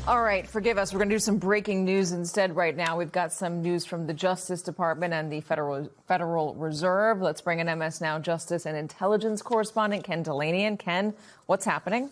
All right, forgive us. We're going to do some breaking news instead right now. We've got some news from the Justice Department and the Federal Reserve. Let's bring in MS Now Justice and Intelligence correspondent Ken Talanian. Ken, what's happening?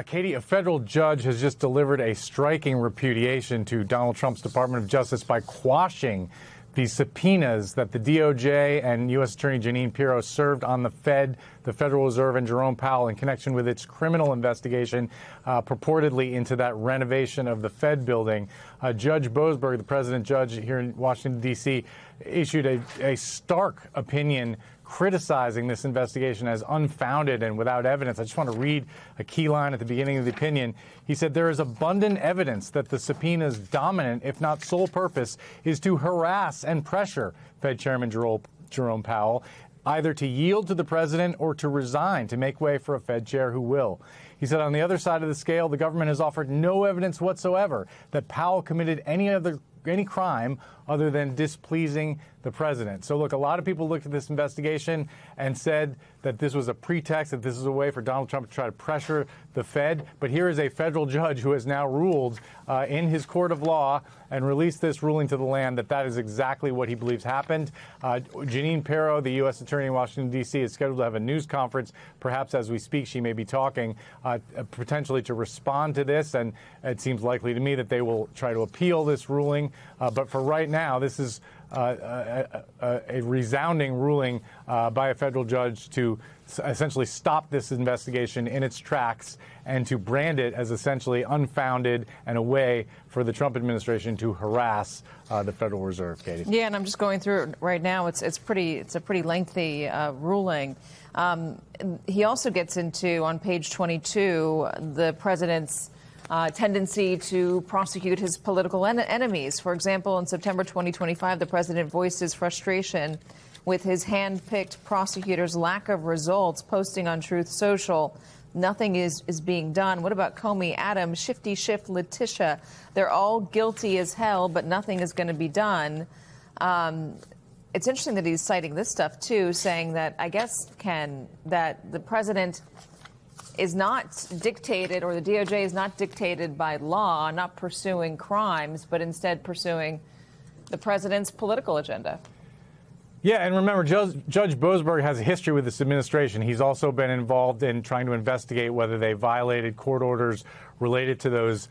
Katie, a federal judge has just delivered a striking repudiation to Donald Trump's Department of Justice by quashing the subpoenas that the DOJ and U.S. Attorney Jeanine Pirro served on the Fed, the Federal Reserve, and Jerome Powell in connection with its criminal investigation purportedly into that renovation of the Fed building. Judge Boasberg, the president judge here in Washington, D.C., issued a stark opinion criticizing this investigation as unfounded and without evidence. I just want to read a key line at the beginning of the opinion. He said, "There is abundant evidence that the subpoena's dominant, if not sole purpose, is to harass and pressure Fed Chairman Jerome Powell, either to yield to the president or to resign to make way for a Fed chair who will." He said, on the other side of the scale, the government has offered no evidence whatsoever that Powell committed any crime other than displeasing the president. So, look, a lot of people looked at this investigation and said that this was a pretext, that this is a way for Donald Trump to try to pressure the Fed. But here is a federal judge who has now ruled in his court of law and released this ruling to the land that is exactly what he believes happened. Jeanine Pirro, the U.S. Attorney in Washington, D.C., is scheduled to have a news conference. Perhaps as we speak, she may be talking potentially to respond to this. And it seems likely to me that they will try to appeal this ruling. But for right now, this is a resounding ruling by a federal judge to essentially stop this investigation in its tracks and to brand it as essentially unfounded and a way for the Trump administration to harass the Federal Reserve, Katie. Yeah, and I'm just going through it right now. It's a pretty lengthy ruling. He also gets into, on page 22, the president's tendency to prosecute his political enemies. For example, in September 2025, the president voiced his frustration with his hand-picked prosecutors' lack of results, posting on Truth Social, "Nothing is being done." What about Comey, Adams, Shifty Schiff, Letitia? They're all guilty as hell, but nothing is going to be done. It's interesting that he's citing this stuff, too, saying that, I guess, Ken, that the president is not dictated, or the DOJ is not dictated by law, not pursuing crimes, but instead pursuing the president's political agenda. Yeah, and remember, Judge Boasberg has a history with this administration. He's also been involved in trying to investigate whether they violated court orders related to those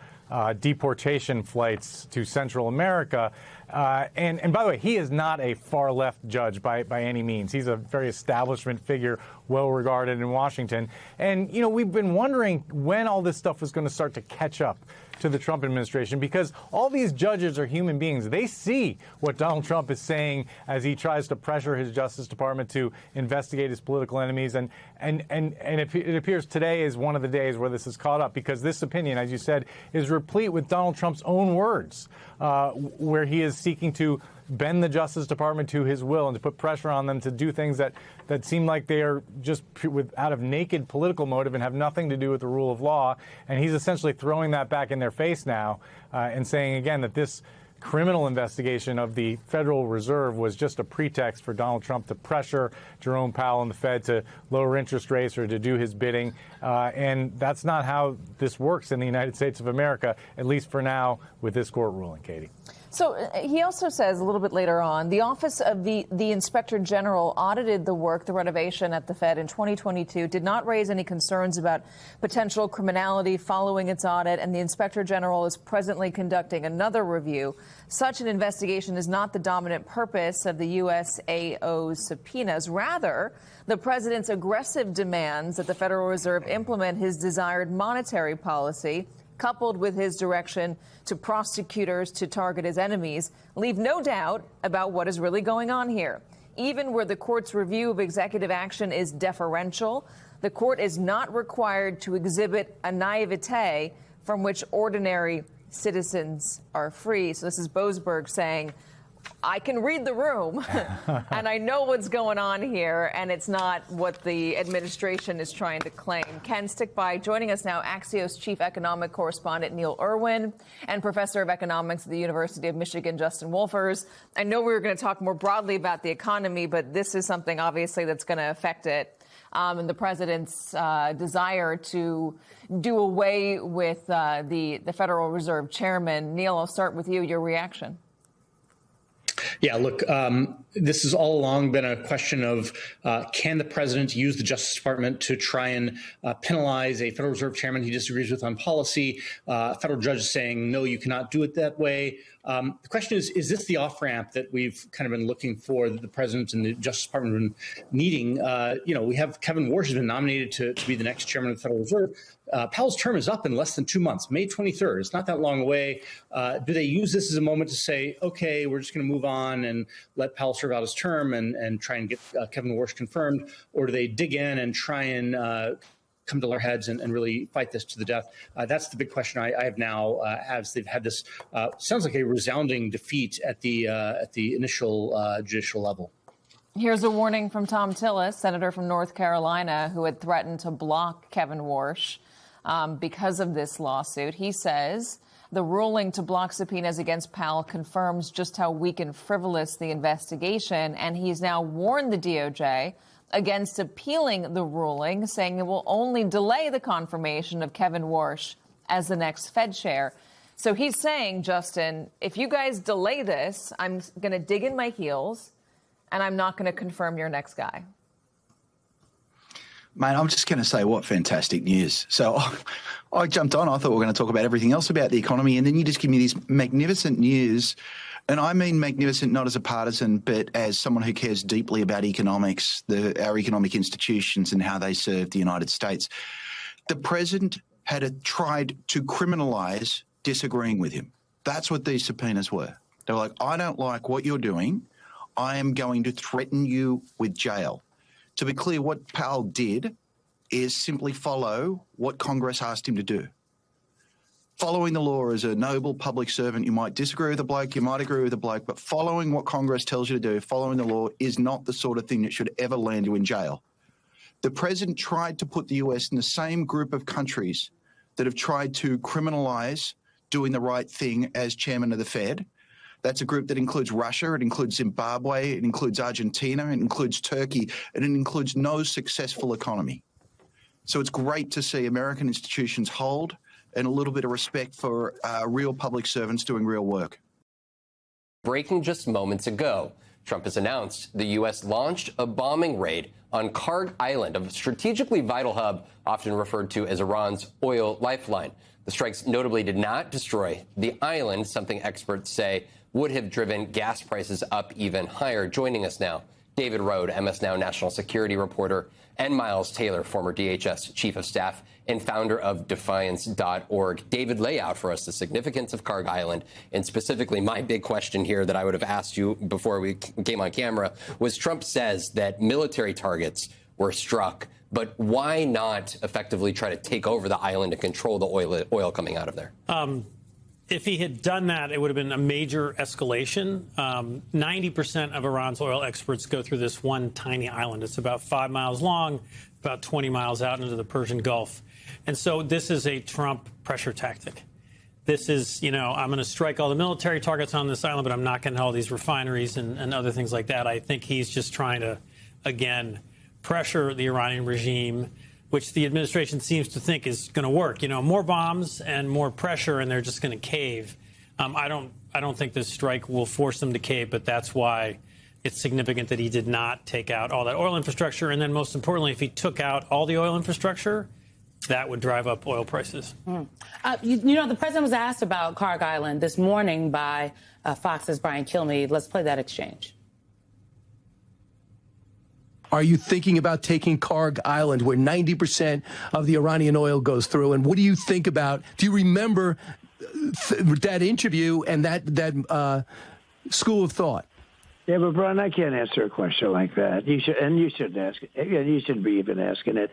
deportation flights to Central America. And by the way, he is not a far-left judge by any means. He's a very establishment figure, well-regarded in Washington. And, you know, we've been wondering when all this stuff was going to start to catch up to the Trump administration, because all these judges are human beings. They see what Donald Trump is saying as he tries to pressure his Justice Department to investigate his political enemies. And it appears today is one of the days where this is caught up, because this opinion, as you said, is replete with Donald Trump's own words, where he is seeking to bend the Justice Department to his will and to put pressure on them to do things that seem like they are just out of naked political motive and have nothing to do with the rule of law. And he's essentially throwing that back in their face now and saying again that this criminal investigation of the Federal Reserve was just a pretext for Donald Trump to pressure Jerome Powell and the Fed to lower interest rates or to do his bidding. And that's not how this works in the United States of America, at least for now, with this court ruling, Katie. So he also says a little bit later on, the Office of the Inspector General audited the renovation at the Fed in 2022, did not raise any concerns about potential criminality following its audit, and the Inspector General is presently conducting another review. Such an investigation is not the dominant purpose of the USAO's subpoenas. Rather, the president's aggressive demands that the Federal Reserve implement his desired monetary policy, coupled with his direction to prosecutors to target his enemies, leave no doubt about what is really going on here. Even where the court's review of executive action is deferential, the court is not required to exhibit a naivete from which ordinary citizens are free. So this is Boasberg saying, I can read the room and I know what's going on here, and it's not what the administration is trying to claim. Ken, stick by. Joining us now, Axios chief economic correspondent Neil Irwin and professor of economics at the University of Michigan, Justin Wolfers. I know we were going to talk more broadly about the economy, but this is something obviously that's going to affect it. and the president's desire to do away with the Federal Reserve chairman. Neil, I'll start with you. Your reaction. Yeah, look, this has all along been a question of can the president use the Justice Department to try and penalize a Federal Reserve chairman he disagrees with on policy? A federal judge is saying, no, you cannot do it that way. The question is this the off-ramp that we've kind of been looking for, that the president and the Justice Department have been needing? We have Kevin Warsh has been nominated to be the next chairman of the Federal Reserve. Powell's term is up in less than 2 months, May 23rd. It's not that long away. Do they use this as a moment to say, OK, we're just going to move on and let Powell serve out his term and try and get Kevin Warsh confirmed? Or do they dig in and try and come to their heads and really fight this to the death? That's the big question I have now, as they've had this, sounds like a resounding defeat at the initial judicial level. Here's a warning from Thom Tillis, senator from North Carolina, who had threatened to block Kevin Warsh because of this lawsuit. He says the ruling to block subpoenas against Powell confirms just how weak and frivolous the investigation, and he's now warned the DOJ against appealing the ruling, saying it will only delay the confirmation of Kevin Warsh as the next Fed chair. So he's saying, Justin, if you guys delay this, I'm going to dig in my heels and I'm not going to confirm your next guy. Mate, I'm just going to say, what fantastic news. So I jumped on. I thought we were going to talk about everything else about the economy, and then you just give me this magnificent news. And I mean magnificent not as a partisan, but as someone who cares deeply about economics, our economic institutions and how they serve the United States. The president had tried to criminalise disagreeing with him. That's what these subpoenas were. They were like, I don't like what you're doing. I am going to threaten you with jail. To be clear, what Powell did is simply follow what Congress asked him to do. Following the law as a noble public servant, you might disagree with the bloke, you might agree with the bloke, but following what Congress tells you to do, following the law, is not the sort of thing that should ever land you in jail. The president tried to put the US in the same group of countries that have tried to criminalise doing the right thing as chairman of the Fed. That's a group that includes Russia, it includes Zimbabwe, it includes Argentina, it includes Turkey, and it includes no successful economy. So it's great to see American institutions hold and a little bit of respect for real public servants doing real work. Breaking just moments ago, Trump has announced the U.S. launched a bombing raid on Karg Island, a strategically vital hub often referred to as Iran's oil lifeline. The strikes notably did not destroy the island, something experts say would have driven gas prices up even higher. Joining us now, David Rohde, MS Now national security reporter, and Miles Taylor, former DHS chief of staff and founder of Defiance.org. David, lay out for us the significance of Karg Island, and specifically my big question here that I would have asked you before we came on camera was, Trump says that military targets were struck, but why not effectively try to take over the island and control the oil coming out of there? If he had done that, it would have been a major escalation. 90% of Iran's oil exports go through this one tiny island. It's about 5 miles long, about 20 miles out into the Persian Gulf. And so this is a Trump pressure tactic. This is, I'm going to strike all the military targets on this island, but I'm not going to all these refineries and other things like that. I think he's just trying to, again, pressure the Iranian regime, which the administration seems to think is going to work. More bombs and more pressure, and they're just going to cave. I don't think this strike will force them to cave, but that's why it's significant that he did not take out all that oil infrastructure. And then most importantly, if he took out all the oil infrastructure, that would drive up oil prices. The president was asked about Karg Island this morning by Fox's Brian Kilmeade. Let's play that exchange. Are you thinking about taking Karg Island, where 90% of the Iranian oil goes through? And what do you think about, do you remember that interview and that school of thought? Yeah, but Brian, I can't answer a question like that. You shouldn't ask it. Again, you shouldn't be even asking it.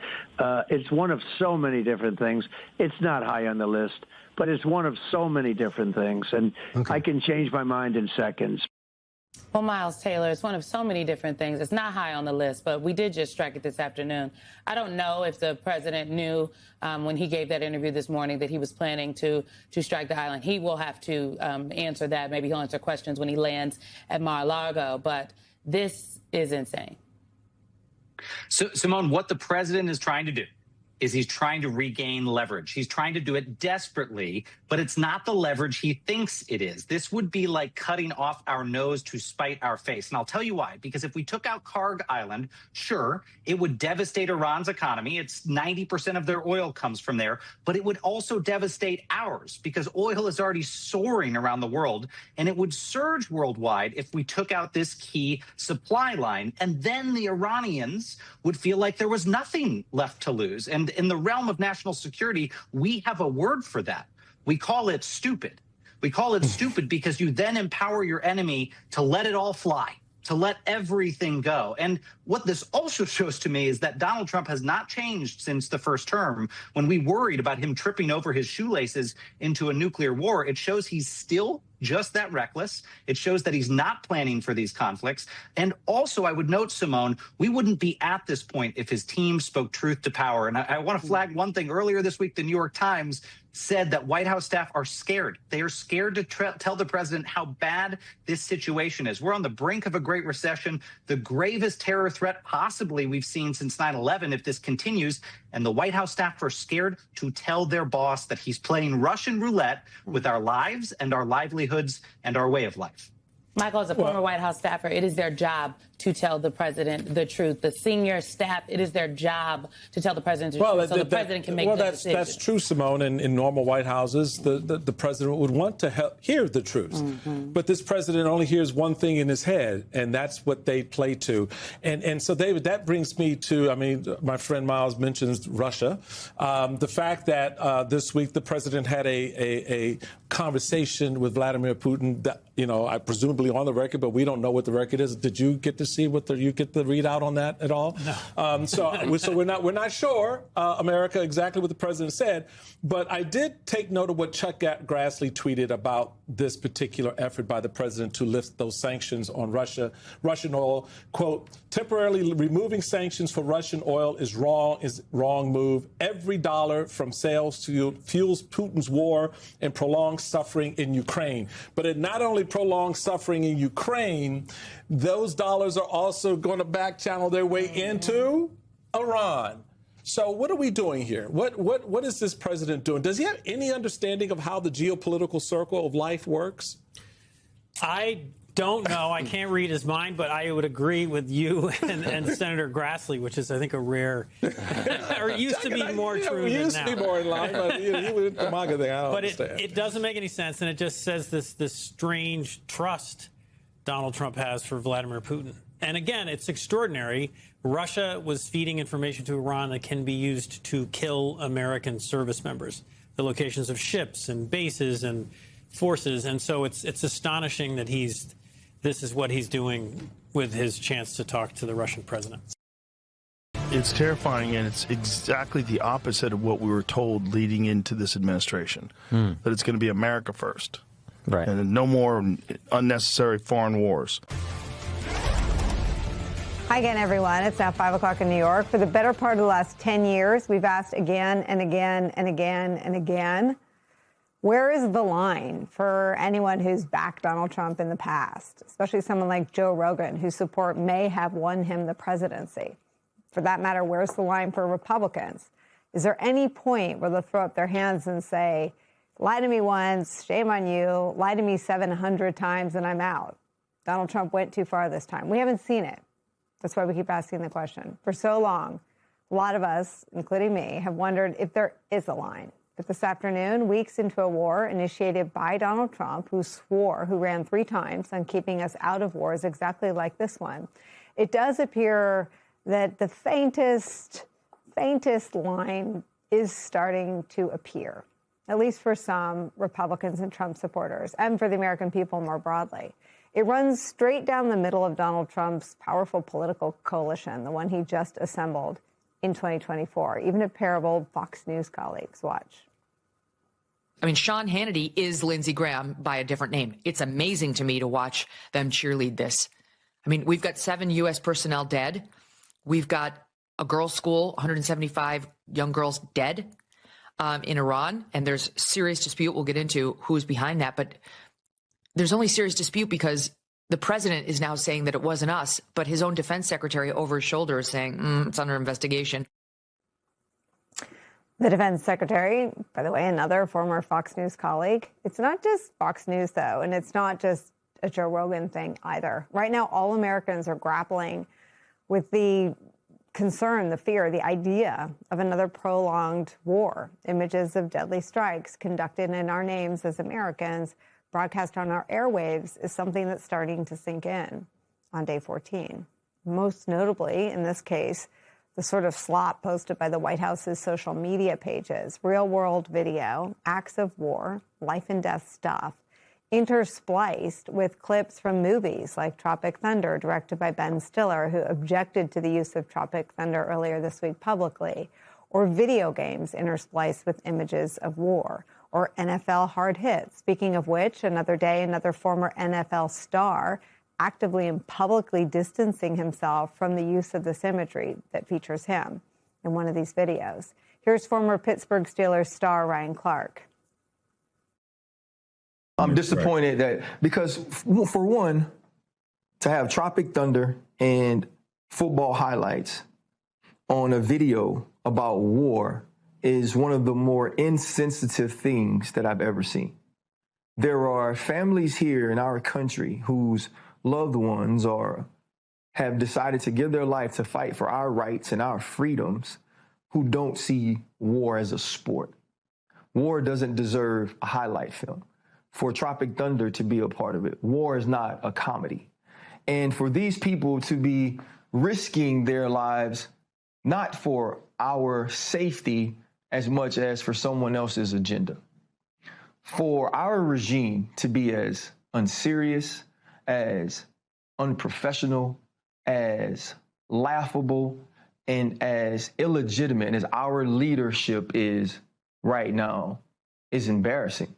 It's one of so many different things. It's not high on the list, but it's one of so many different things. And okay, I can change my mind in seconds. Well, Miles Taylor, it's one of so many different things. It's not high on the list, but we did just strike it this afternoon. I don't know if the president knew when he gave that interview this morning that he was planning to strike the island. He will have to answer that. Maybe he'll answer questions when he lands at Mar-a-Lago. But this is insane. So, Simone, what the president is trying to do is he's trying to regain leverage. He's trying to do it desperately, but it's not the leverage he thinks it is. This would be like cutting off our nose to spite our face. And I'll tell you why. Because if we took out Karg Island, sure, it would devastate Iran's economy. It's 90% of their oil comes from there, but it would also devastate ours because oil is already soaring around the world, and it would surge worldwide if we took out this key supply line. And then the Iranians would feel like there was nothing left to lose. And in the realm of national security, we have a word for that. We call it stupid. We call it stupid because you then empower your enemy to let it all fly, to let everything go. And what this also shows to me is that Donald Trump has not changed since the first term. When we worried about him tripping over his shoelaces into a nuclear war, it shows he's still just that reckless. It shows that he's not planning for these conflicts. And also, I would note, Simone, we wouldn't be at this point if his team spoke truth to power. And I want to flag one thing. Earlier this week, the New York Times said that White House staff are scared. They are scared to tell the president how bad this situation is. We're on the brink of a great recession, the gravest terror threat possibly we've seen since 9/11 if this continues. And the White House staff are scared to tell their boss that he's playing Russian roulette with our lives and our livelihoods and our way of life. Michael, as a former White House staffer, it is their job to tell the president the truth. The senior staff, it is their job to tell the president the truth so the president can make the decision. That's true, Simone. In normal White Houses, the president would want to hear the truth. Mm-hmm. But this president only hears one thing in his head, and that's what they play to. And so, David, that brings me to, I mean, my friend Miles mentions Russia. The fact that this week the president had a conversation with Vladimir Putin that, you know, I presumably on the record, but we don't know what the record is. Did you get to see you get the readout on that at all? No. So we're not sure, America, exactly what the president said. But I did take note of what Chuck Grassley tweeted about this particular effort by the president to lift those sanctions on Russian oil. Quote, temporarily removing sanctions for Russian oil is wrong move. Every dollar from sales fuels Putin's war and prolongs suffering in Ukraine. But it not only prolongs suffering in Ukraine, those dollars are also going to back channel their way into Iran. So what are we doing here? What is this president doing? Does he have any understanding of how the geopolitical circle of life works? I don't know. I can't read his mind, but I would agree with you and Senator Grassley, which is, I think, a rare, or it used to be more true than now. It used to be more in line, but he went to MAGA thing. I don't understand. It doesn't make any sense, and it just says this strange trust Donald Trump has for Vladimir Putin. And again, it's extraordinary. Russia was feeding information to Iran that can be used to kill American service members, the locations of ships and bases and forces. And so it's astonishing that this is what he's doing with his chance to talk to the Russian president. It's terrifying, and it's exactly the opposite of what we were told leading into this administration, that it's going to be America first. Right. And no more unnecessary foreign wars. Hi again, everyone. It's now 5 o'clock in New York. For the better part of the last 10 years, we've asked again and again and again and again, where is the line for anyone who's backed Donald Trump in the past, especially someone like Joe Rogan, whose support may have won him the presidency? For that matter, where's the line for Republicans? Is there any point where they'll throw up their hands and say, lie to me once, shame on you, lie to me 700 times and I'm out? Donald Trump went too far this time. We haven't seen it. That's why we keep asking the question. For so long, a lot of us, including me, have wondered if there is a line. But this afternoon, weeks into a war initiated by Donald Trump, who ran 3 times on keeping us out of wars exactly like this one, it does appear that the faintest line is starting to appear, at least for some Republicans and Trump supporters, and for the American people more broadly. It runs straight down the middle of Donald Trump's powerful political coalition, the one he just assembled in 2024. Even a pair of old Fox News colleagues. Watch. I mean, Sean Hannity is Lindsey Graham by a different name. It's amazing to me to watch them cheerlead this. I mean, we've got 7 U.S. personnel dead. We've got a girls' school, 175 young girls dead in Iran. And there's serious dispute. We'll get into who's behind that. But there's only serious dispute because The president is now saying that it wasn't us, but his own defense secretary over his shoulder is saying it's under investigation. The defense secretary, by the way, another former Fox News colleague. It's not just Fox News, though, and it's not just a Joe Rogan thing either. Right now, all Americans are grappling with the concern, the fear, the idea of another prolonged war. Images of deadly strikes conducted in our names as Americans, broadcast on our airwaves, is something that's starting to sink in on day 14. Most notably, in this case, the sort of slop posted by the White House's social media pages, real-world video, acts of war, life and death stuff, interspliced with clips from movies like Tropic Thunder, directed by Ben Stiller, who objected to the use of Tropic Thunder earlier this week publicly, or video games interspliced with images of war, or NFL hard hits. Speaking of which, another day, another former NFL star actively and publicly distancing himself from the use of this imagery that features him in one of these videos. Here's former Pittsburgh Steelers star Ryan Clark. I'm disappointed that because, for one, to have Tropic Thunder and football highlights on a video about war is one of the more insensitive things that I've ever seen. There are families here in our country whose loved ones have decided to give their life to fight for our rights and our freedoms who don't see war as a sport. War doesn't deserve a highlight film. For Tropic Thunder to be a part of it, war is not a comedy. And for these people to be risking their lives, not for our safety as much as for someone else's agenda. For our regime to be as unserious, as unprofessional, as laughable, and as illegitimate as our leadership is right now is embarrassing.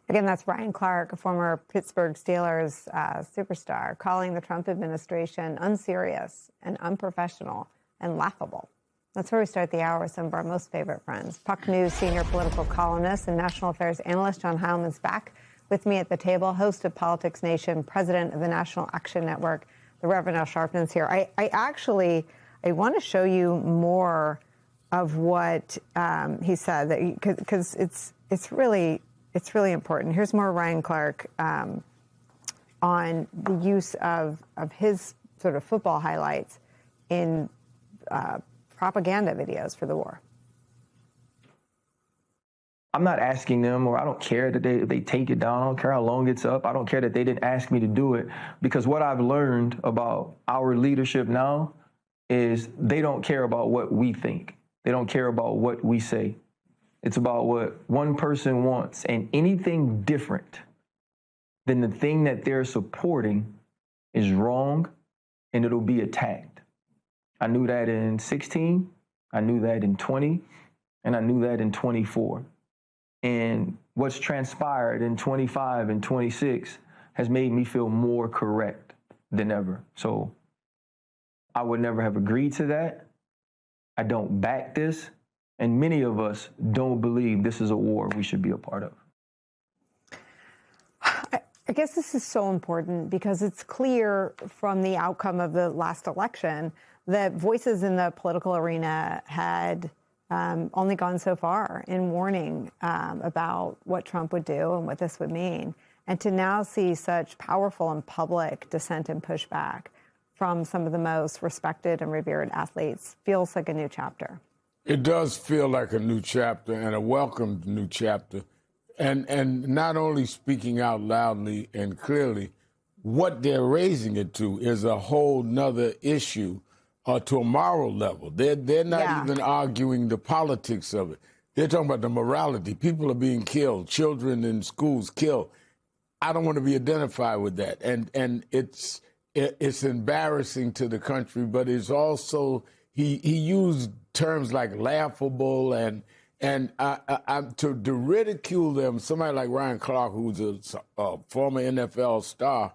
Again, that's Ryan Clark, a former Pittsburgh Steelers superstar, calling the Trump administration unserious and unprofessional and laughable. That's where we start the hour with some of our most favorite friends. Puck News senior political columnist and national affairs analyst John Heilman's back with me at the table, host of Politics Nation, president of the National Action Network, the Reverend Al Sharpton's here. I want to show you more of what he said, because it's really important. Here's more Ryan Clark on the use of his sort of football highlights in propaganda videos for the war. I'm not asking them, or I don't care that they take it down. I don't care how long it's up. I don't care that they didn't ask me to do it, because what I've learned about our leadership now is they don't care about what we think. They don't care about what we say. It's about what one person wants, and anything different than the thing that they're supporting is wrong, and it'll be attacked. I knew that in 16, I knew that in 20, and I knew that in 24. And what's transpired in 25 and 26 has made me feel more correct than ever. So I would never have agreed to that. I don't back this. And many of us don't believe this is a war we should be a part of. I guess this is so important because it's clear from the outcome of the last election that voices in the political arena had only gone so far in warning about what Trump would do and what this would mean. And to now see such powerful and public dissent and pushback from some of the most respected and revered athletes feels like a new chapter. It does feel like a new chapter and a welcomed new chapter. And not only speaking out loudly and clearly, what they're raising it to is a whole nother issue to a moral level. They're not even arguing the politics of it. They're talking about the morality. People are being killed. Children in schools killed. I don't want to be identified with that. And it's embarrassing to the country, but it's also, he used terms like laughable and to ridicule them, somebody like Ryan Clark, who's a former NFL star,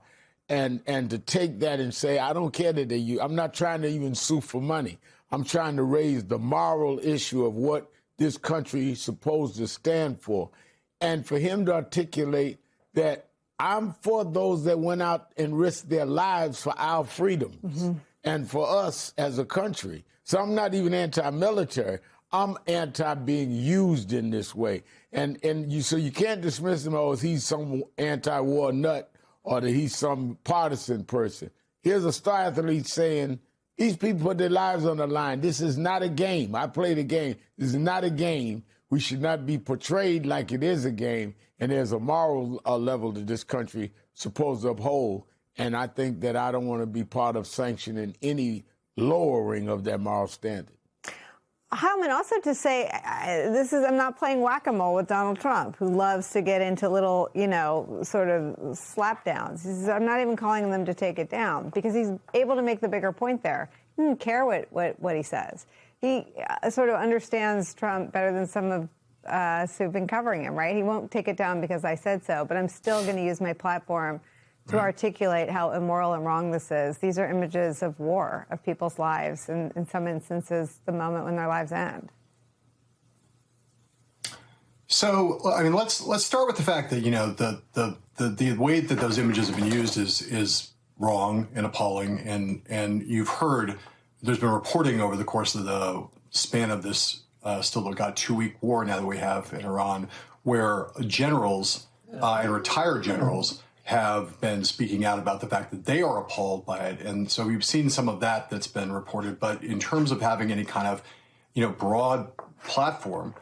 and to take that and say, I don't care that they use, I'm not trying to even sue for money. I'm trying to raise the moral issue of what this country is supposed to stand for. And for him to articulate that I'm for those that went out and risked their lives for our freedoms and for us as a country. So I'm not even anti-military. I'm anti being used in this way. So you can't dismiss him as he's some anti-war nut or that he's some partisan person. Here's a star athlete saying, these people put their lives on the line. This is not a game. I played a game. This is not a game. We should not be portrayed like it is a game. And there's a moral level that this country is supposed to uphold. And I think that I don't want to be part of sanctioning any lowering of that moral standard. Heilman, also to say, I'm not playing whack-a-mole with Donald Trump, who loves to get into little, sort of slapdowns. He says, I'm not even calling them to take it down, because he's able to make the bigger point there. He doesn't care what he says. He sort of understands Trump better than some of us who've been covering him, right? He won't take it down because I said so, but I'm still going to use my platform to articulate how immoral and wrong this is. These are images of war, of people's lives, and in some instances, the moment when their lives end. So, I mean, let's start with the fact that, the way that those images have been used is wrong and appalling. And you've heard there's been reporting over the course of the span of this still got 2-week war now that we have in Iran, where generals and retired generals have been speaking out about the fact that they are appalled by it. And so we've seen some of that's been reported. But in terms of having any kind of, broad platform,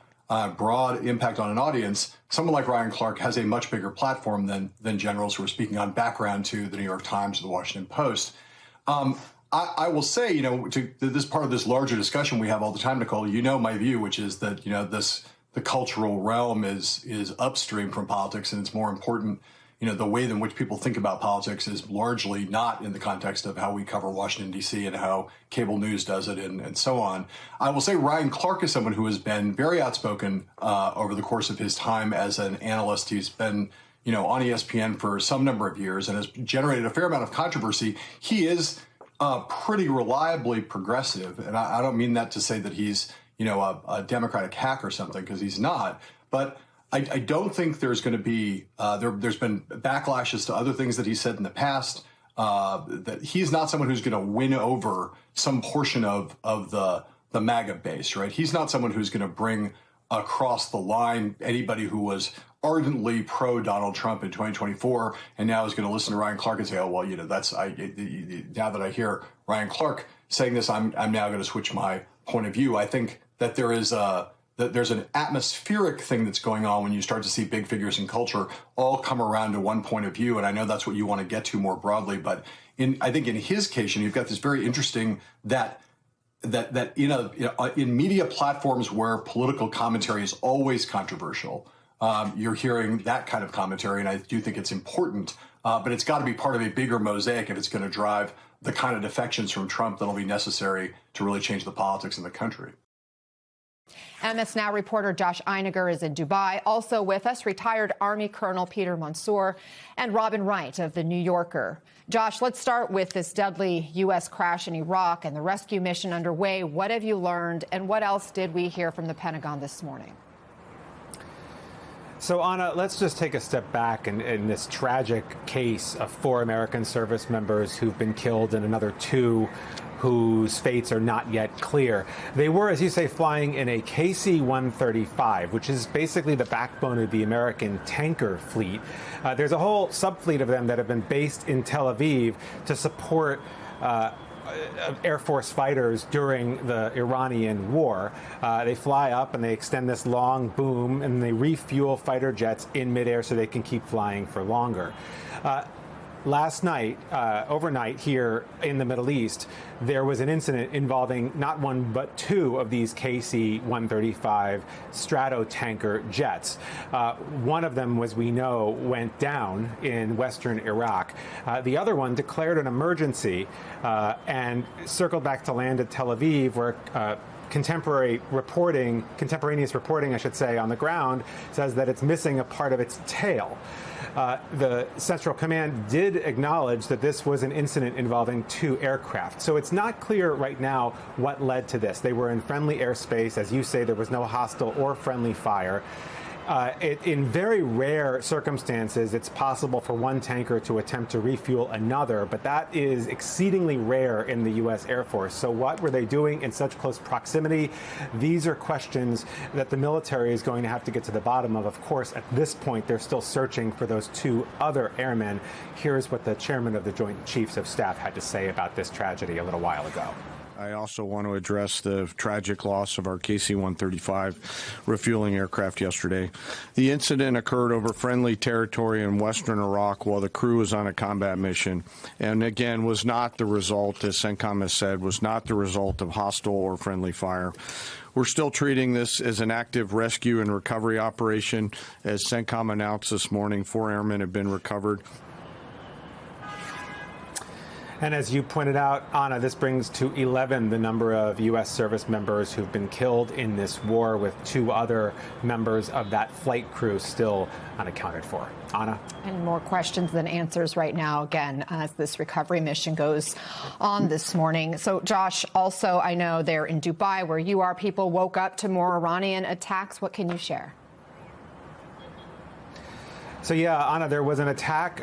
broad impact on an audience, someone like Ryan Clark has a much bigger platform than generals who are speaking on background to the New York Times or the Washington Post. I will say, to this part of this larger discussion we have all the time, Nicole, my view, which is that, the cultural realm is upstream from politics, and it's more important. The way in which people think about politics is largely not in the context of how we cover Washington, D.C. and how cable news does it and so on. I will say Ryan Clark is someone who has been very outspoken over the course of his time as an analyst. He's been, on ESPN for some number of years and has generated a fair amount of controversy. He is pretty reliably progressive. And I don't mean that to say that he's, a Democratic hack or something, because he's not. But I don't think there's going to be there's been backlashes to other things that he said in the past, that he's not someone who's going to win over some portion of the MAGA base, right? He's not someone who's going to bring across the line anybody who was ardently pro Donald Trump in 2024 and now is going to listen to Ryan Clark and say, oh, well, now that I hear Ryan Clark saying this, I'm now going to switch my point of view. I think that there's an atmospheric thing that's going on when you start to see big figures in culture all come around to one point of view. And I know that's what you want to get to more broadly. But I think in his case, you've got this very interesting that in media platforms where political commentary is always controversial, you're hearing that kind of commentary. And I do think it's important, but it's got to be part of a bigger mosaic if it's going to drive the kind of defections from Trump that'll be necessary to really change the politics in the country. MS Now reporter Josh Einiger is in Dubai. Also with us, retired Army Colonel Peter Mansour and Robin Wright of The New Yorker. Josh, let's start with this deadly U.S. crash in Iraq and the rescue mission underway. What have you learned, and what else did we hear from the Pentagon this morning? So, Anna, let's just take a step back in this tragic case of 4 American service members who've been killed and another 2 whose fates are not yet clear. They were, as you say, flying in a KC-135, which is basically the backbone of the American tanker fleet. There's a whole subfleet of them that have been based in Tel Aviv to support Air Force fighters during the Iranian war. They fly up and they extend this long boom and they refuel fighter jets in midair so they can keep flying for longer. Last night, overnight here in the Middle East, there was an incident involving not 1 but 2 of these KC-135 Stratotanker jets. One of them, as we know, went down in western Iraq. The other one declared an emergency and circled back to land at Tel Aviv, where contemporaneous reporting, I should say, on the ground says that it's missing a part of its tail. The Central Command did acknowledge that this was an incident involving 2 aircraft. So it's not clear right now what led to this. They were in friendly airspace. As you say, there was no hostile or friendly fire. In very rare circumstances, it's possible for one tanker to attempt to refuel another, but that is exceedingly rare in the U.S. Air Force. So what were they doing in such close proximity? These are questions that the military is going to have to get to the bottom of. Of course, at this point, they're still searching for those 2 other airmen. Here's what the chairman of the Joint Chiefs of Staff had to say about this tragedy a little while ago. I also want to address the tragic loss of our KC-135 refueling aircraft yesterday. The incident occurred over friendly territory in western Iraq while the crew was on a combat mission, and again was not the result, as CENTCOM has said, was not the result of hostile or friendly fire. We're still treating this as an active rescue and recovery operation. As CENTCOM announced this morning, 4 airmen have been recovered. And as you pointed out, Anna, this brings to 11 the number of U.S. service members who've been killed in this war, with 2 other members of that flight crew still unaccounted for. Anna? And more questions than answers right now, again, as this recovery mission goes on this morning. So, Josh, also, I know there in Dubai, where you are, people woke up to more Iranian attacks. What can you share? So, yeah, Anna, there was an attack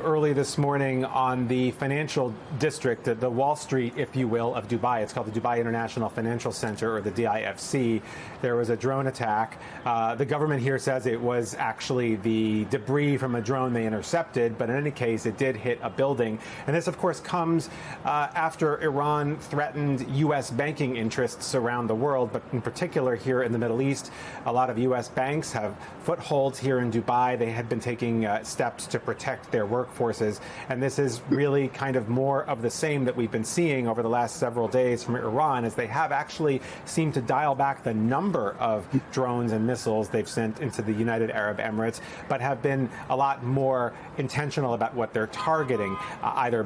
early this morning on the financial district, the Wall Street, if you will, of Dubai. It's called the Dubai International Financial Center, or the DIFC. There was a drone attack. The government here says it was actually the debris from a drone they intercepted, but in any case, it did hit a building. And this, of course, comes after Iran threatened U.S. banking interests around the world, but in particular here in the Middle East. A lot of U.S. banks have footholds here in Dubai. They had been taking steps to protect their workforces, and this is really kind of more of the same that we've been seeing over the last several days from Iran, as they have actually seemed to dial back the number of drones and missiles they've sent into the United Arab Emirates, but have been a lot more intentional about what they're targeting, either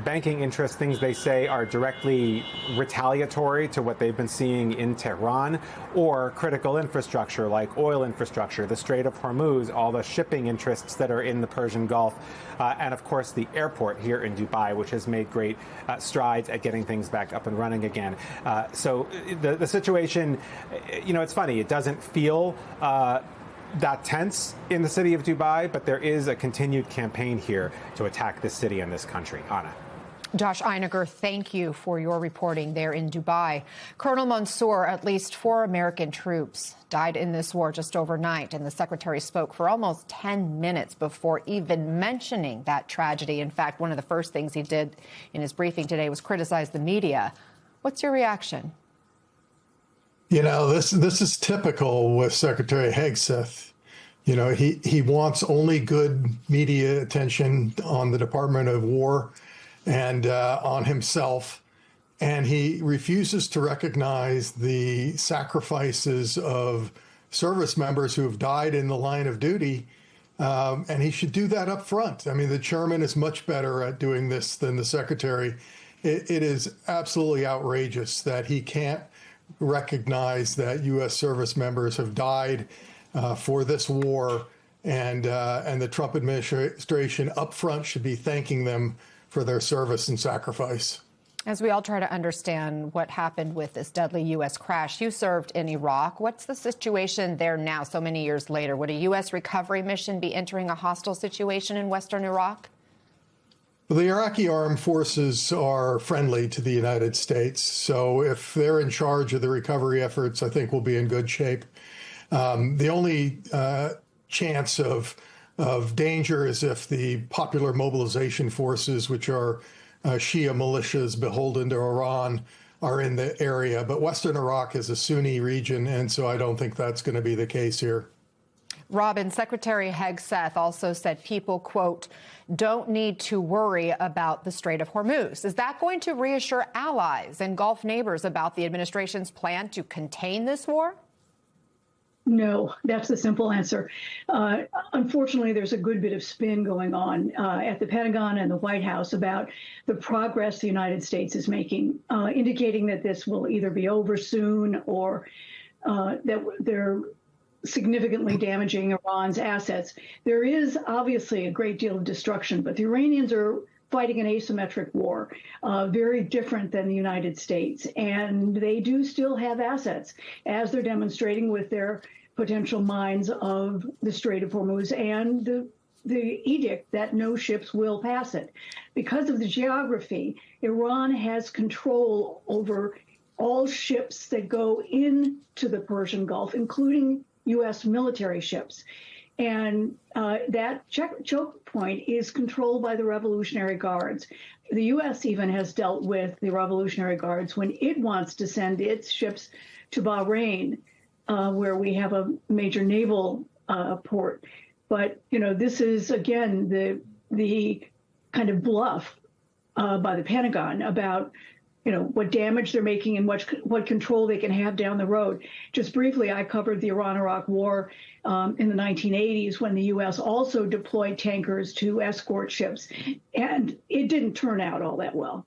banking interests, things they say are directly retaliatory to what they've been seeing in Tehran, or critical infrastructure like oil infrastructure, the Strait of Hormuz, all the shipping interests that are in the Persian Gulf, and of course the airport here in Dubai, which has made great strides at getting things back up and running again. So the situation, you know, it's funny, it doesn't feel that tense in the city of Dubai, but there is a continued campaign here to attack this city and this country. Anna. Josh Einiger, thank you for your reporting there in Dubai. Colonel Mansour, at least 4 American troops died in this war just overnight, and the secretary spoke for almost 10 minutes before even mentioning that tragedy. In fact, one of the first things he did in his briefing today was criticize the media. What's your reaction? You know, this is typical with Secretary Hegseth. You know, he wants only good media attention on the Department of War and on himself, and he refuses to recognize the sacrifices of service members who have died in the line of duty, and he should do that up front. I mean, the chairman is much better at doing this than the secretary. It is absolutely outrageous that he can't recognize that U.S. service members have died for this war, and the Trump administration up front should be thanking them for their service and sacrifice. As we all try to understand what happened with this deadly U.S. crash, you served in Iraq. What's the situation there now, so many years later? Would a U.S. recovery mission be entering a hostile situation in western Iraq? Well, the Iraqi armed forces are friendly to the United States, so if they're in charge of the recovery efforts, I think we'll be in good shape. The only chance of danger is if the Popular Mobilization Forces, which are Shia militias beholden to Iran, are in the area. But Western Iraq is a Sunni region, and so I don't think that's going to be the case here. Robin, Secretary Hegseth also said people, quote, don't need to worry about the Strait of Hormuz. Is that going to reassure allies and Gulf neighbors about the administration's plan to contain this war? No, that's the simple answer. Unfortunately, there's a good bit of spin going on at the Pentagon and the White House about the progress the United States is making, indicating that this will either be over soon or that they're significantly damaging Iran's assets. There is obviously a great deal of destruction, but the Iranians are fighting an asymmetric war, very different than the United States. And they do still have assets, as they're demonstrating with their potential mines of the Strait of Hormuz and the edict that no ships will pass it. Because of the geography, Iran has control over all ships that go into the Persian Gulf, including U.S. military ships. And that choke point is controlled by the Revolutionary Guards. The U.S. even has dealt with the Revolutionary Guards when it wants to send its ships to Bahrain, where we have a major naval port. But, this is, again, the kind of bluff by the Pentagon about, what damage they're making and what control they can have down the road. Just briefly, I covered the Iran-Iraq War in the 1980s when the U.S. also deployed tankers to escort ships, and it didn't turn out all that well.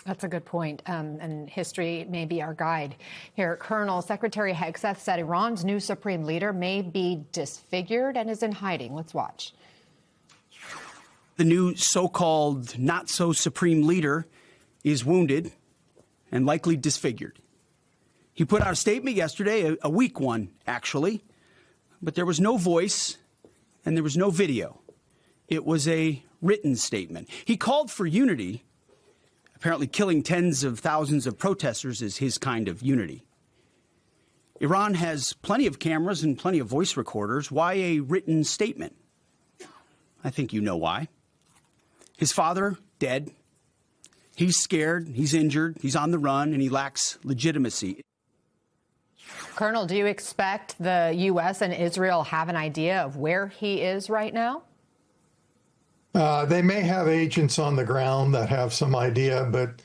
That's a good point, and history may be our guide here. Colonel, Secretary Hegseth said Iran's new supreme leader may be disfigured and is in hiding. Let's watch. The new so-called not-so-supreme leader is wounded and likely disfigured. He put out a statement yesterday, a weak one, actually, but there was no voice and there was no video. It was a written statement. He called for unity. Apparently killing tens of thousands of protesters is his kind of unity. Iran has plenty of cameras and plenty of voice recorders. Why a written statement? I think you know why. His father, dead. He's scared, he's injured, he's on the run, and he lacks legitimacy. Colonel, do you expect the U.S. and Israel have an idea of where he is right now? They may have agents on the ground that have some idea, but,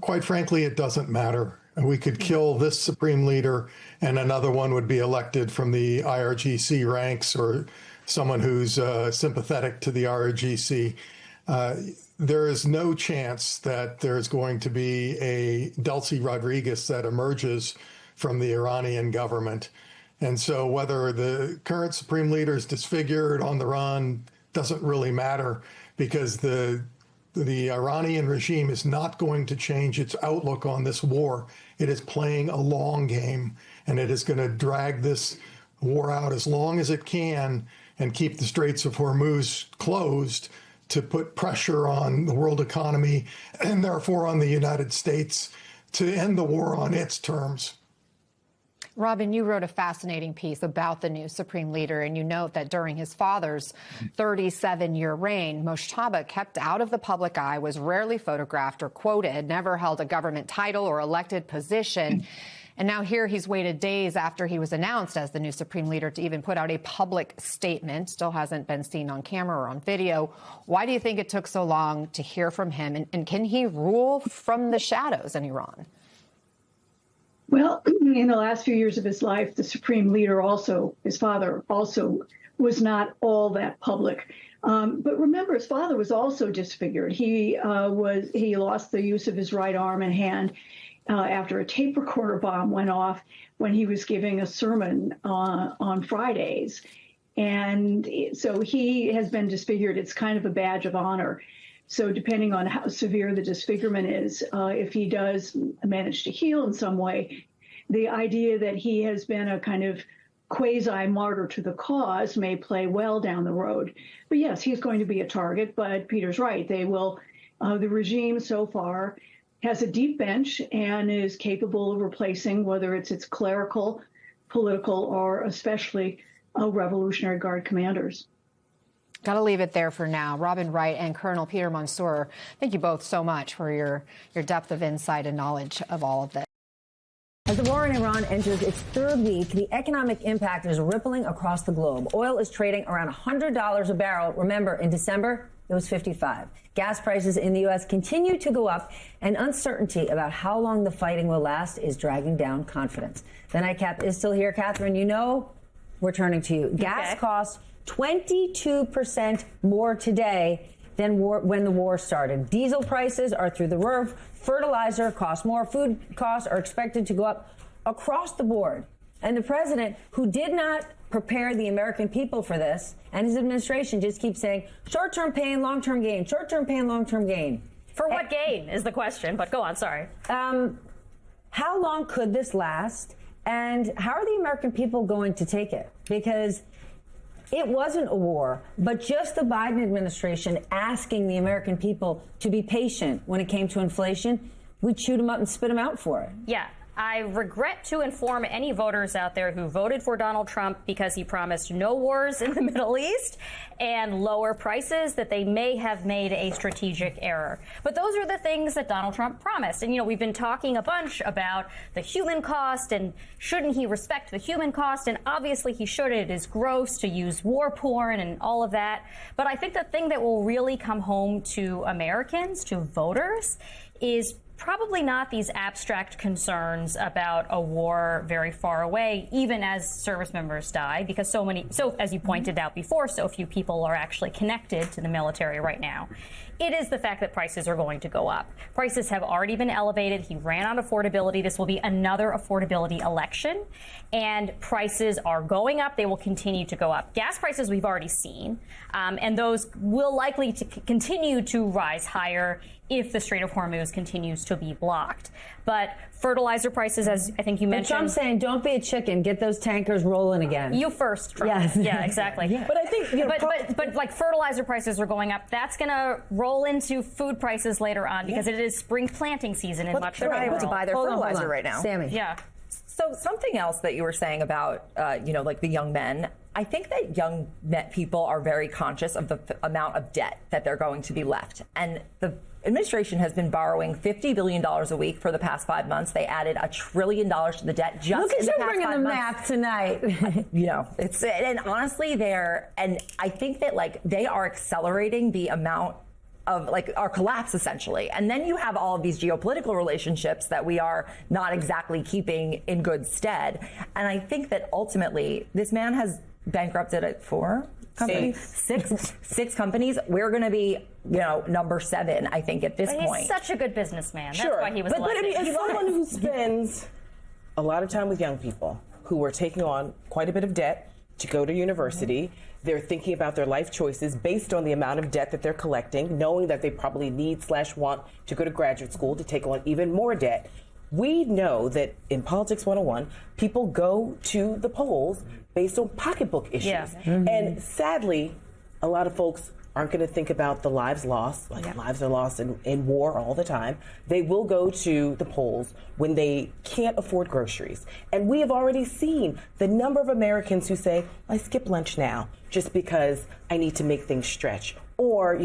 quite frankly, it doesn't matter. We could kill this supreme leader and another one would be elected from the IRGC ranks or someone who's sympathetic to the IRGC. There is no chance that there's going to be a Delcy Rodriguez that emerges from the Iranian government. And so whether the current supreme leader is disfigured, on the run, doesn't really matter, because the Iranian regime is not going to change its outlook on this war. It is playing a long game, and it is going to drag this war out as long as it can and keep the Straits of Hormuz closed to put pressure on the world economy and therefore on the United States to end the war on its terms. Robin, you wrote a fascinating piece about the new supreme leader, and you note that during his father's 37-year reign, Moshtaba kept out of the public eye, was rarely photographed or quoted, never held a government title or elected position. And now here he's waited days after he was announced as the new supreme leader to even put out a public statement. Still hasn't been seen on camera or on video. Why do you think it took so long to hear from him? And can he rule from the shadows in Iran? Well, in the last few years of his life, the supreme leader his father also was not all that public. But remember, his father was also disfigured. He lost the use of his right arm and hand after a tape recorder bomb went off when he was giving a sermon on Fridays. And so he has been disfigured. It's kind of a badge of honor. So depending on how severe the disfigurement is, if he does manage to heal in some way, the idea that he has been a kind of quasi-martyr to the cause may play well down the road. But yes, he's going to be a target, but Peter's right. They will, the regime so far has a deep bench and is capable of replacing whether it's its clerical, political, or especially Revolutionary Guard commanders. Got to leave it there for now. Robin Wright and Colonel Peter Mansour, thank you both so much for your depth of insight and knowledge of all of this. As the war in Iran enters its third week, the economic impact is rippling across the globe. Oil is trading around $100 a barrel. Remember, in December, it was $55. Gas prices in the U.S. continue to go up, and uncertainty about how long the fighting will last is dragging down confidence. The Nightcap is still here. Catherine, we're turning to you. Gas costs 22% more today than when the war started. Diesel prices are through the roof. Fertilizer costs more. Food costs are expected to go up across the board. And the president, who did not prepare the American people for this, and his administration just keeps saying, short-term pain, long-term gain, short-term pain, long-term gain. For what gain is the question, but go on, sorry. How long could this last? And how are the American people going to take it? Because it wasn't a war, but just the Biden administration asking the American people to be patient when it came to inflation, we'd shoot them up and spit them out for it. Yeah. I regret to inform any voters out there who voted for Donald Trump because he promised no wars in the Middle East and lower prices that they may have made a strategic error. But those are the things that Donald Trump promised. And, you know, we've been talking a bunch about the human cost and shouldn't he respect the human cost? And obviously he should. It is gross to use war porn and all of that. But I think the thing that will really come home to Americans, to voters, is probably not these abstract concerns about a war very far away, even as service members die, because so as you pointed out before, so few people are actually connected to the military right now. It is the fact that prices are going to go up. Prices have already been elevated. He ran on affordability. This will be another affordability election. And prices are going up. They will continue to go up. Gas prices we've already seen. And those will likely to continue to rise higher if the Strait of Hormuz continues to be blocked. But fertilizer prices, as I think you mentioned. But Trump's saying, don't be a chicken. Get those tankers rolling again. You first, Trump. Yes. Yeah, exactly. Yeah. But I think, but like fertilizer prices are going up. That's going to roll into food prices later on because it is spring planting season in much of the world. They're able to buy their fertilizer right now. Sammy. Yeah. So something else that you were saying about, like the young men, I think that young people are very conscious of the amount of debt that they're going to be left. And the administration has been borrowing $50 billion a week for the past 5 months. They added $1 trillion to the debt just Look in the at you past bringing 5 the months. math tonight. And honestly, and I think that like they are accelerating the amount of like our collapse essentially. And then you have all of these geopolitical relationships that we are not exactly keeping in good stead. And I think that ultimately this man has bankrupted 4 companies, six companies. We're going to be, number 7, I think, at this point. He's such a good businessman. Sure. That's why he was But I elected. mean, as someone who spends a lot of time with young people who are taking on quite a bit of debt to go to university, they're thinking about their life choices based on the amount of debt that they're collecting, knowing that they probably need/want to go to graduate school to take on even more debt. We know that in Politics 101, people go to the polls based on pocketbook issues. Yeah. And sadly, a lot of folks aren't going to think about the lives lost, lives are lost in war all the time. They will go to the polls when they can't afford groceries. And we have already seen the number of Americans who say, I skip lunch now just because I need to make things stretch. Or,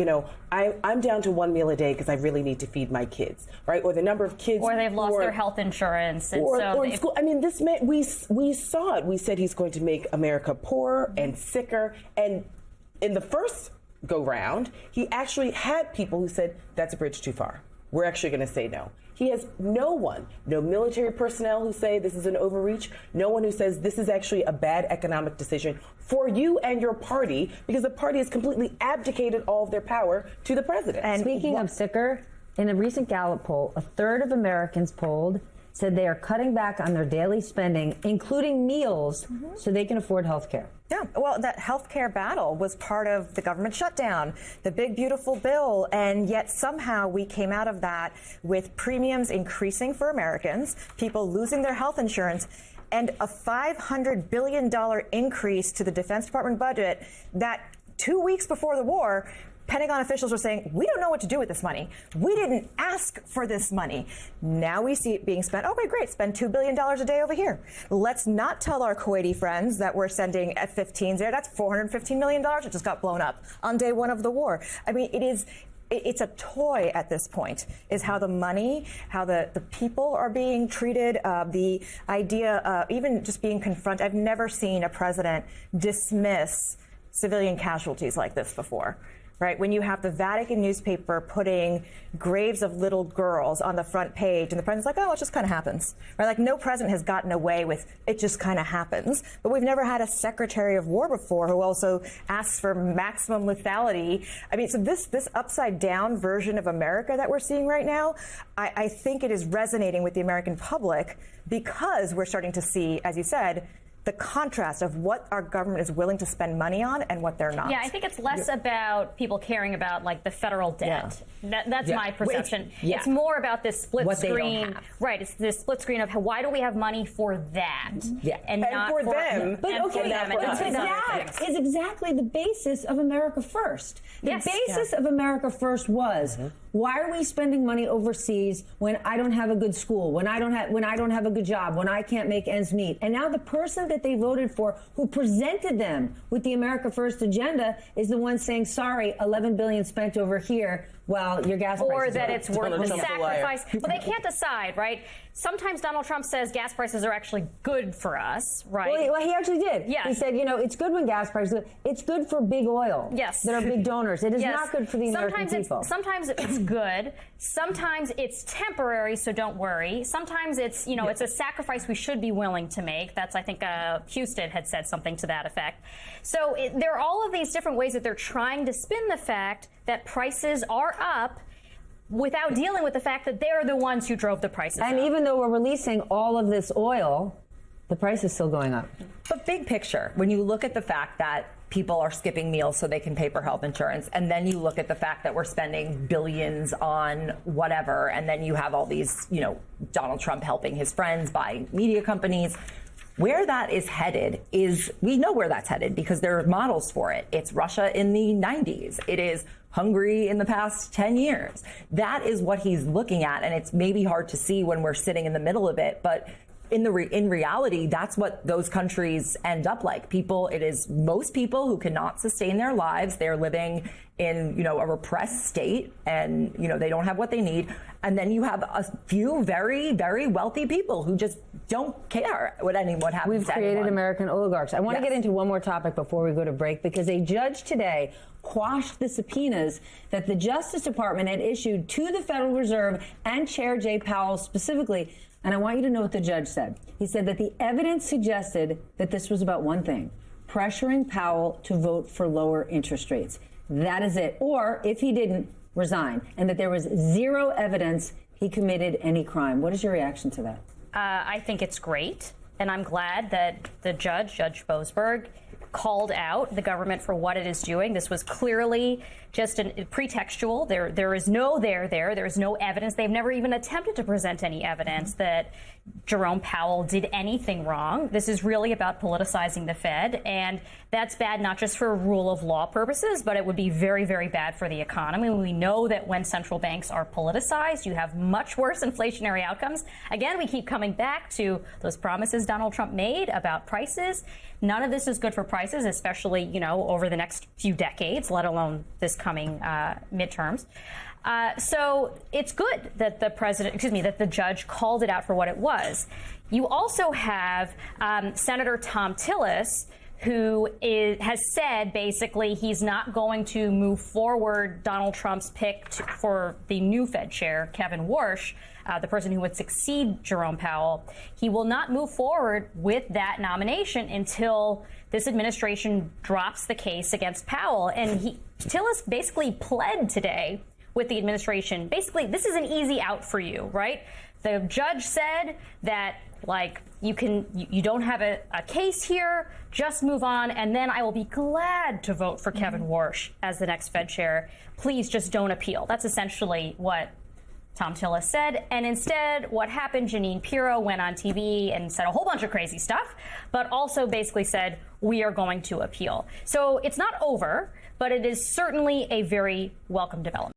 I'm down to 1 meal a day because I really need to feed my kids, right? Or the number of kids. Or they've lost their health insurance. And or in school. I mean, this man, we saw it. We said he's going to make America poorer and sicker. And in the first go round, he actually had people who said, that's a bridge too far. We're actually going to say no. He has no military personnel who say this is an overreach, no one who says this is actually a bad economic decision for you and your party, because the party has completely abdicated all of their power to the president. And speaking of sicker, in a recent Gallup poll, 1/3 of Americans polled said they are cutting back on their daily spending, including meals, so they can afford health care. Yeah, well, that healthcare battle was part of the government shutdown, the big, beautiful bill, and yet somehow we came out of that with premiums increasing for Americans, people losing their health insurance, and a $500 billion increase to the Defense Department budget that 2 weeks before the war, Pentagon officials were saying, we don't know what to do with this money. We didn't ask for this money. Now we see it being spent. Okay, great. Spend $2 billion a day over here. Let's not tell our Kuwaiti friends that we're sending F-15s there. That's $415 million that just got blown up on day 1 of the war. I mean, it's a toy at this point, is how the money, how the people are being treated, the idea of even just being confronted. I've never seen a president dismiss civilian casualties like this before. Right, when you have the Vatican newspaper putting graves of little girls on the front page, and the president's like, oh, it just kind of happens. Right, like no president has gotten away with it just kind of happens. But we've never had a Secretary of War before who also asks for maximum lethality. I mean, so this upside down version of America that we're seeing right now, I think it is resonating with the American public because we're starting to see, as you said, the contrast of what our government is willing to spend money on and what they're not. Yeah, I think it's less about people caring about like the federal debt. That's my perception. It's more about this split what screen. Right, it's this split screen of why do we have money for that? And not for them. But and okay, for them and not for that is exactly the basis of America First. The basis of America First was why are we spending money overseas when I don't have a good school, when I don't have a good job, when I can't make ends meet? And now the person that they voted for, who presented them with the America First agenda, is the one saying, "Sorry, $11 billion spent over here." Well, your gas prices or that it's worth the Trump's a sacrifice. Well, they can't decide, right? Sometimes Donald Trump says gas prices are actually good for us, right? Well, he actually did. Yes. He said, it's good when gas prices, it's good for big oil. Yes. That are big donors. It is not good for the American people. Sometimes it's good. Sometimes it's temporary, so don't worry. Sometimes it's, it's a sacrifice we should be willing to make. That's, I think, Houston had said something to that effect. So there are all of these different ways that they're trying to spin the fact that prices are up without dealing with the fact that they're the ones who drove the prices up. And even though we're releasing all of this oil, the price is still going up. But big picture, when you look at the fact that people are skipping meals so they can pay for health insurance, and then you look at the fact that we're spending billions on whatever, and then you have all these, Donald Trump helping his friends buy media companies, where that is headed is, we know where that's headed because there are models for it. It's Russia in the 90s. It is Hungary in the past 10 years. That is what he's looking at, and it's maybe hard to see when we're sitting in the middle of it, but in reality, that's what those countries end up like. It is most people who cannot sustain their lives. They're living in, a repressed state, and, they don't have what they need. And then you have a few very, very wealthy people who just don't care what happens to anyone. We've created American oligarchs. I want to get into one more topic before we go to break, because a judge today quashed the subpoenas that the Justice Department had issued to the Federal Reserve and Chair Jay Powell specifically. And I want you to know what the judge said. He said that the evidence suggested that this was about one thing: pressuring Powell to vote for lower interest rates. That is it. Or if he didn't, resign. And that there was zero evidence he committed any crime. What is your reaction to that? I think it's great. And I'm glad that the Judge Boasberg, called out the government for what it is doing. This was clearly just pretextual. There is no there. There is no evidence. They've never even attempted to present any evidence that Jerome Powell did anything wrong. This is really about politicizing the Fed, and that's bad not just for rule of law purposes, but it would be very, very bad for the economy. We know that when central banks are politicized, you have much worse inflationary outcomes. Again, we keep coming back to those promises Donald Trump made about prices. None of this is good for prices, especially, over the next few decades, let alone this coming midterms. So it's good that that the judge called it out for what it was. You also have Senator Thom Tillis, who has said basically he's not going to move forward Donald Trump's pick for the new Fed chair, Kevin Warsh, the person who would succeed Jerome Powell. He will not move forward with that nomination until this administration drops the case against Powell. And Tillis basically pled today with the administration. Basically, this is an easy out for you, right? The judge said that, you don't have a case here, just move on, and then I will be glad to vote for Kevin Warsh as the next Fed chair. Please just don't appeal. That's essentially what Thom Tillis said. And instead, what happened, Jeanine Pirro went on TV and said a whole bunch of crazy stuff, but also basically said, we are going to appeal. So it's not over, but it is certainly a very welcome development.